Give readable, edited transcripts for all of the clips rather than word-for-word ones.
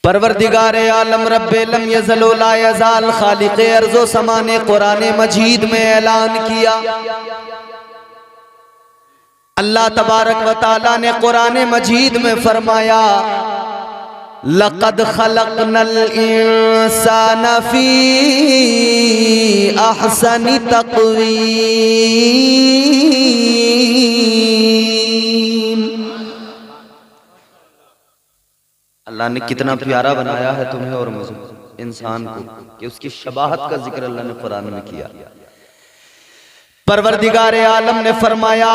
परवरदिगारे आलम रब्बे lump यज़ल व ला यज़ाल खालिक़े अर्ज़ो समा ने कुरान मजीद में ऐलान किया। अल्लाह तबारक व तआला ने कुरान मजीद में फरमाया, लक़द ख़लक़नल इंसान फ़ी अहसनि तक़वीम। अल्लाह ने कितना प्यारा बनाया है तुम्हें और मुझे, इंसान को, कि उसकी शबाहत का जिक्र अल्लाह ने कुरान में किया। परवरदिगारे आलम ने फरमाया,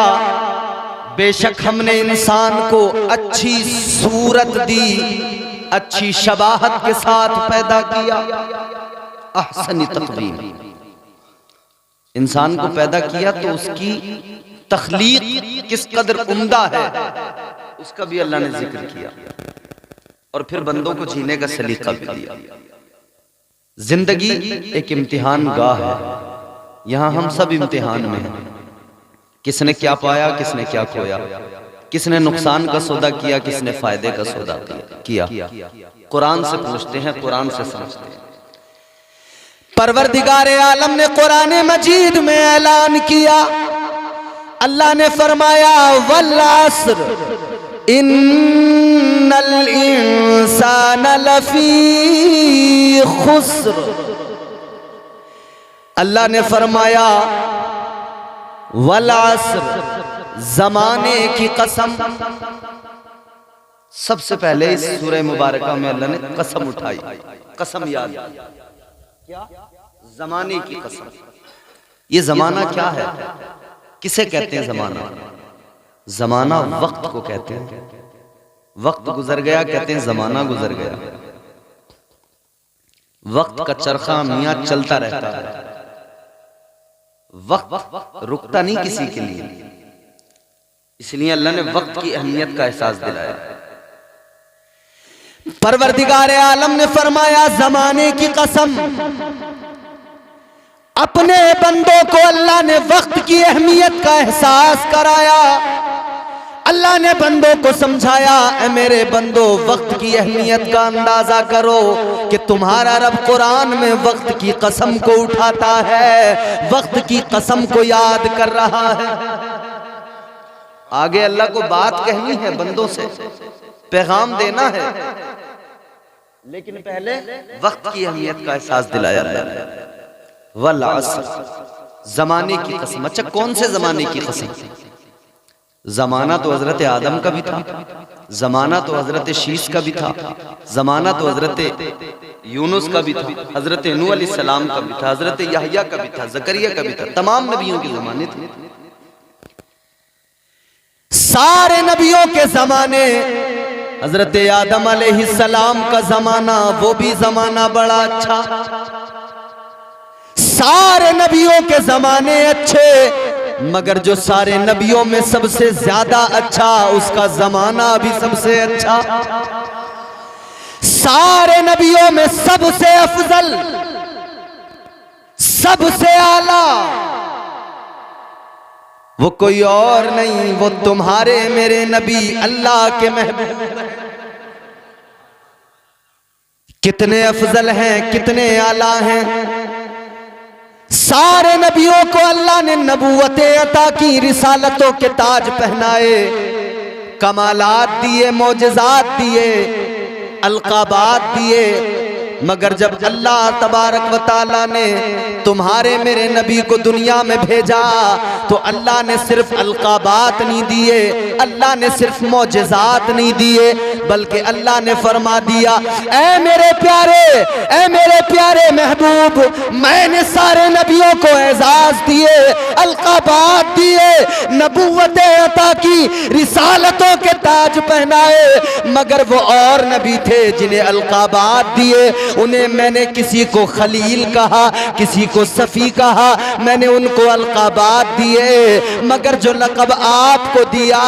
बेशक हमने इंसान को अच्छी सूरत दी, अच्छी शबाहत के साथ पैदा किया। अहसनी तक़वीम, इंसान को पैदा किया तो उसकी तख्लीक किस कदर उम्दा है उसका भी अल्लाह ने जिक्र किया, और फिर बंदों को जीने का सलीका भी दिया। जिंदगी एक इम्तिहान गाह है, यहां हम सब इम्तिहान में हैं। किसने क्या पाया, किसने क्या खोया, किसने नुकसान का सौदा किया, किसने फायदे का सौदा किया। कुरान से पूछते हैं, कुरान से समझते हैं। परवरदिगारे आलम ने कुरान मजीद में ऐलान किया, अल्लाह ने फरमाया, वल अस्र इन्नल इंसान लफी खुस्र। अल्लाह ने फरमाया, वल अस्र, जमाने की कसम। सबसे पहले इस सूरह मुबारका में अल्लाह ने कसम उठाई, कसम याद क्या? जमाने की कसम। ये जमाना क्या है, किसे कहते हैं जमाना? जमाना वक्त को कहते हैं। वक्त गुजर गया कहते हैं जमाना गुजर गया। वक्त का चरखा मियां चलता रहता है, वक्त रुकता नहीं किसी के लिए, इसलिए अल्लाह ने वक्त की अहमियत का एहसास दिलाया। परवरदिगारे आलम ने फरमाया, जमाने की कसम। अपने बंदों को अल्लाह ने वक्त की अहमियत का एहसास कराया। अल्लाह ने बंदों को समझाया, ऐ मेरे बंदो, वक्त की अहमियत का अंदाजा करो कि तुम्हारा रब कुरान में वक्त की कसम को उठाता है, वक्त की कसम को याद कर रहा है। आगे अल्लाह को बात कहनी है, बंदों से पैगाम देना है, लेकिन पहले वक्त की अहमियत का एहसास दिलाया अल्लाह ने। वल अस्र, जमाने की कसम। अच्छा, कौन से जमाने की कसम? जमाना तो हजरत आदम का भी था, जमाना तो हजरत शीश का भी था, जमाना तो हजरत यूनुस का भी था, हजरत नूह अलैहिस्सलाम का भी था, हजरत यहया का भी था, जकरिया का भी था। तमाम नबियों के जमाने थे। सारे नबियों के जमाने, हजरत आदम अलैहिस्सलाम का जमाना, वो भी जमाना बड़ा अच्छा। सारे नबियों के जमाने अच्छे, मगर जो सारे नबियों में सबसे ज्यादा अच्छा, उसका जमाना भी सबसे अच्छा। सारे नबियों में सबसे अफजल, सबसे आला वो कोई और नहीं, वो तुम्हारे मेरे नबी अल्लाह के महबूब। कितने अफजल हैं, कितने आला हैं। सारे नबियों को अल्लाह ने नबूवतें अता की, रिसालतों के ताज पहनाए, कमालात दिए, मोजज़ात दिए, अलकाबात दिए। मगर जब अल्लाह तबारक व तआला ने तुम्हारे मेरे नबी को दुनिया में भेजा, तो अल्लाह ने सिर्फ अलकाबात नहीं दिए, अल्लाह ने सिर्फ मोजज़ात नहीं दिए, बल्कि अल्लाह ने फरमा दिया, ऐ मेरे प्यारे महबूब, मैंने सारे नबियों को एजाज दिए, अलकाबात दिए, नबूवतें अता की, रिसालतों के ताज पहनाए। मगर वो और नबी थे जिन्हें अलकाबात दिए, उन्हें मैंने किसी को खलील कहा, किसी को सफ़ी कहा, मैंने उनको अलकाबात दिए। मगर जो लक़ब आपको दिया,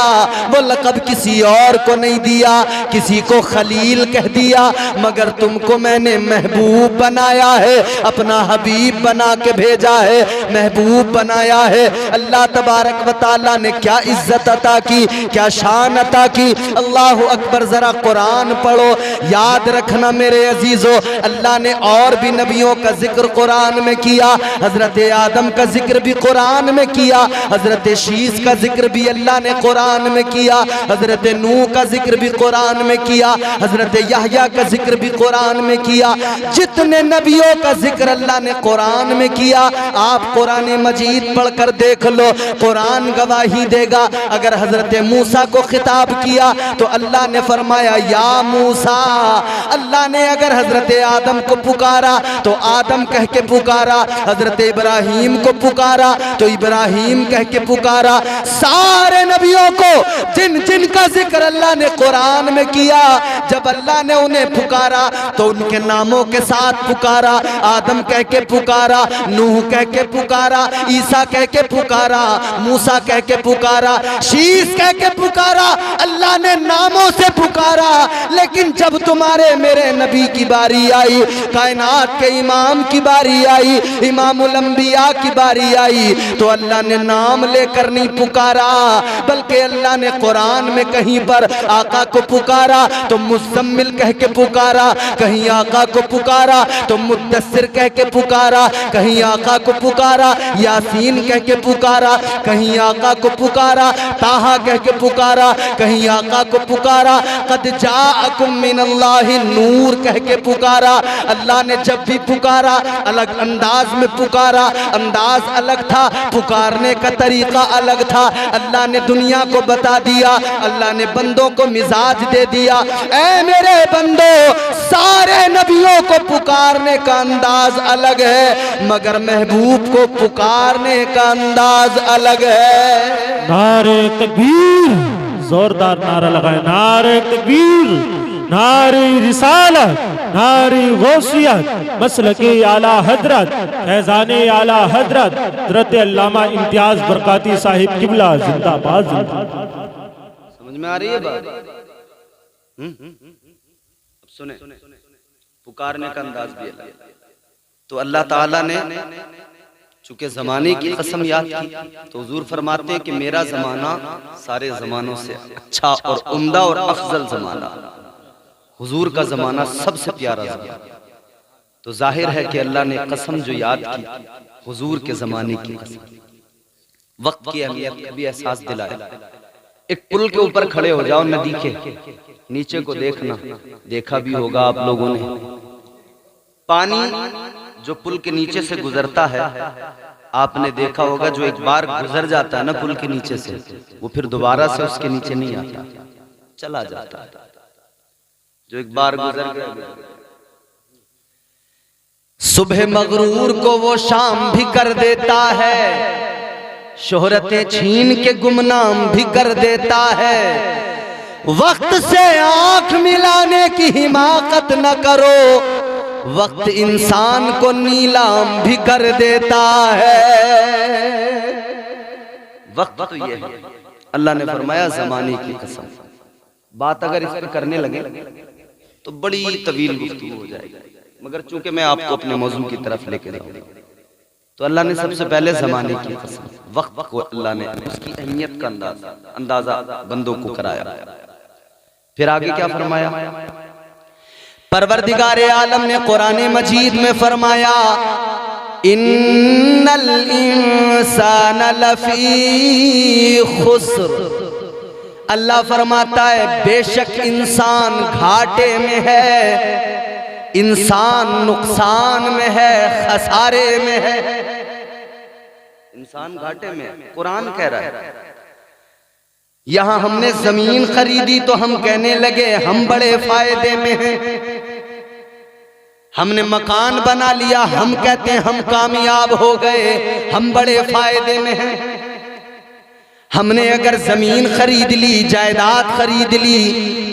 वो लक़ब किसी और को नहीं दिया, किसी को खलील कह दिया, मगर तुमको मैंने महबूब बनाया है, अपना हबीब बना के भेजा है, महबूब बनाया है। अल्लाह तबारक व तआला ने क्या इज्जत अता की, क्या शान अता की। अल्लाह अकबर। जरा कुरान पढ़ो, याद रखना मेरे अजीजों, अल्लाह ने और भी नबियों का जिक्र कुरान में किया। हजरत आदम का जिक्र भी कुरान में किया, हजरत शीस का जिक्र भी अल्लाह ने कुरान में किया, हजरत नूह का जिक्र भी कुरान में किया, हजरत यहया का जिक्र भी कुरान में किया। जितने नबियों का जिक्र अल्लाह ने कुरान में किया, आप कुरान मजीद पढ़कर देख लो, कुरान गवाही देगा। अगर हजरत मूसा को खिताब किया तो अल्लाह ने फरमाया या मूसा। अल्लाह ने अगर हजरत आदम को पुकारा तो आदम कह के पुकारा, हजरत इब्राहीम को पुकारा तो इब्राहीम कह के पुकारा। सारे नबियों को जिन जिन का जिक्र अल्लाह ने कुरान में किया, जब अल्लाह ने उन्हें पुकारा तो उनके नामों के साथ पुकारा। आदम कह के पुकारा, नूह कह के पुकारा, ईसा कह के पुकारा, मूसा कह के पुकारा, शीस कह के पुकारा। अल्लाह ने नामों से पुकारा। लेकिन जब तुम्हारे मेरे नबी की बारी आई, कायनात के इमाम की बारी आई, इमामुल अंबिया की बारी आई, तो अल्लाह ने नाम लेकर नहीं पुकारा, बल्कि अल्लाह ने कुरान में कहीं पर आका को पुकारा तो मुज़म्मिल कह के पुकारा, कहीं आका को पुकारा तो मुद्दस्सिर कह के पुकारा, कहीं आका को पुकारा यासीन कह के पुकारा, कहीं आका को पुकारा ताहा कह के पुकारा, कहीं आका को पुकारा कद जाअकुम मिनल्लाहि नूर कह के पुकारा। अल्लाह ने जब भी पुकारा अलग अंदाज में पुकारा, अंदाज अलग था, पुकारने का तरीका अलग था। अल्लाह ने दुनिया को बता दिया, अल्लाह ने बंदों को मिजाज दे दिया। ऐ मेरे बंदो, सारे नबियों को पुकारने का अंदाज अलग है, मगर महबूब को पुकारने का अंदाज अलग है। नारे तकबीर, जोरदार नारा लगाए, नारे तकबीर, नारे रिसालत, नारे गौसियत, मसलके आला हजरत, फैज़ाने आला हजरत हजरत अल्लामा इम्तियाज बरकाती साहिब किबला जिंदाबाद। समझ में आ रही है बात? अब सुने, पुकारने का अंदाज भी अलग। तो अल्लाह ताला ने चूंकि जमाने की कसम याद की तो हुजूर फरमाते हैं कि मेरा जमाना सारे जमानों से अच्छा और उम्दा और अफजल जमाना, हुजूर का जमाना सबसे प्यारा जमाना। तो जाहिर है कि अल्लाह ने कसम जो याद की हुजूर के जमाने की कसम, वक्त की अहमियत का भी एहसास दिलाया। एक पुल के ऊपर खड़े हो जाओ, नदी के नीचे को देखना, देखा भी होगा आप लोगों ने, पानी जो पुल के नीचे से गुजरता है आपने देखा होगा, जो एक बार गुजर जाता है ना पुल के नीचे से, वो फिर दोबारा से उसके नीचे नहीं आता, चला जाता है। जो एक बार गुजर गया, सुबह मगरूर को वो शाम भी कर देता है, शोहरतें छीन के गुमनाम भी कर देता है। वक्त से आंख मिलाने की हिमाकत न करो, वक्त इंसान को नीलाम भी कर देता है। वक्त तो ये है, अल्लाह ने फरमाया जमाने की कसम। बात अगर इस पर करने लगे तो बड़ी तवील गुफ्तगू हो जाएगी, मगर चूंकि मैं आपको अपने मौजू की तरफ लेके जाऊंगा, तो अल्लाह ने सबसे पहले जमाने की कसम, वक्त को अल्लाह ने उसकी अहमियत का अंदाजा बंदों को कराया। फिर आगे क्या फरमाया? परवरदिगार आलम ने कुरान मजीद में फरमाया इन्नल इंसान लफी खुस्र। अल्लाह फरमाता है बेशक इंसान घाटे में है, इंसान नुकसान में है, खसारे में है। इंसान घाटे में है, कुरान कह रहा है। यहां हमने जमीन खरीदी तो हम कहने लगे हम बड़े फायदे में हैं, हमने मकान बना लिया हम कहते हैं हम कामयाब हो गए, हम बड़े फायदे में हैं। हमने अगर जमीन खरीद ली, जायदाद खरीद ली,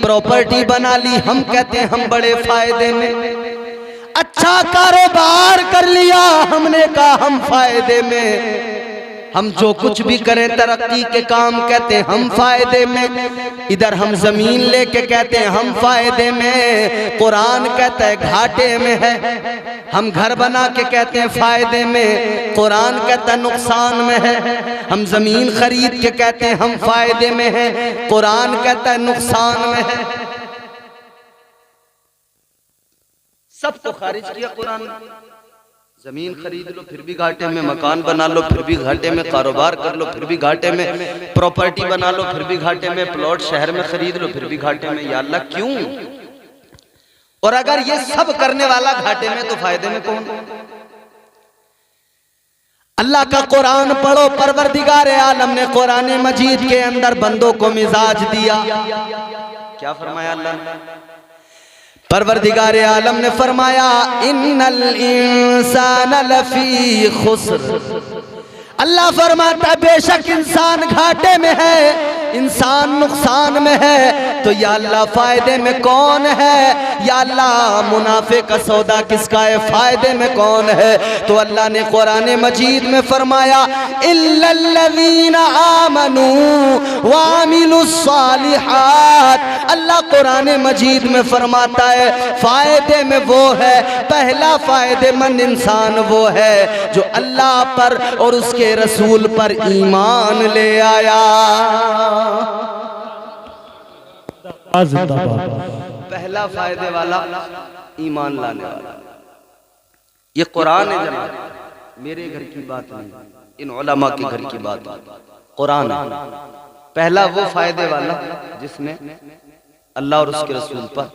प्रॉपर्टी बना ली, हम कहते हैं हम बड़े फायदे में। अच्छा कारोबार कर लिया, हमने कहा हम फायदे में। हम जो कुछ भी करें तरक्की के काम कहते हैं हम फायदे में, इधर हम जमीन लेके कहते हैं हम फायदे में, कुरान कहता है घाटे में है। हम घर बना के कहते हैं फायदे में, कुरान कहता है नुकसान में है। हम जमीन खरीद के कहते हैं हम फायदे में है, कुरान कहता है नुकसान में है। सबको खारिज किया कुरान ने। जमीन खरीद लो फिर भी घाटे में, मकान बना लो फिर भी घाटे में, कारोबार कर लो फिर भी घाटे में, प्रॉपर्टी बना लो फिर भी घाटे में, प्लॉट शहर में खरीद लो फिर भी घाटे में। या अल्लाह क्यों? और अगर ये सब करने वाला घाटे में तो फायदे में कौन? अल्लाह का कुरान पढ़ो। परवरदिगार आलम ने कुरान मजीद के अंदर बंदों को मिजाज दिया। क्या फरमाया अल्लाह ने? परवरदिगार आलम ने फरमाया इन्नल इंसान लफी खुस्र। अल्लाह फरमाता है बेशक इंसान घाटे में है, इंसान नुकसान में है। तो या अल्लाह फायदे में कौन है? या अल्लाह मुनाफे का सौदा किसका है? फायदे में कौन है? तो अल्लाह ने कुरान मजीद में फरमाया इल्लल्लज़ीना आमनू व अमिलुस्सालिहात। अल्लाह कुरान मजीद में फरमाता है फायदे में वो है, पहला फायदेमंद इंसान वो है जो अल्लाह पर और उसके रसूल पर ईमान ले आया। पहला फायदे वाला ईमान लाने वाला। ये कुरान है जनाब, मेरे घर की बात नहीं, इन उलमा के घर की बात। कुरान पहला वो फायदे वाला जिसने अल्लाह और उसके रसूल पर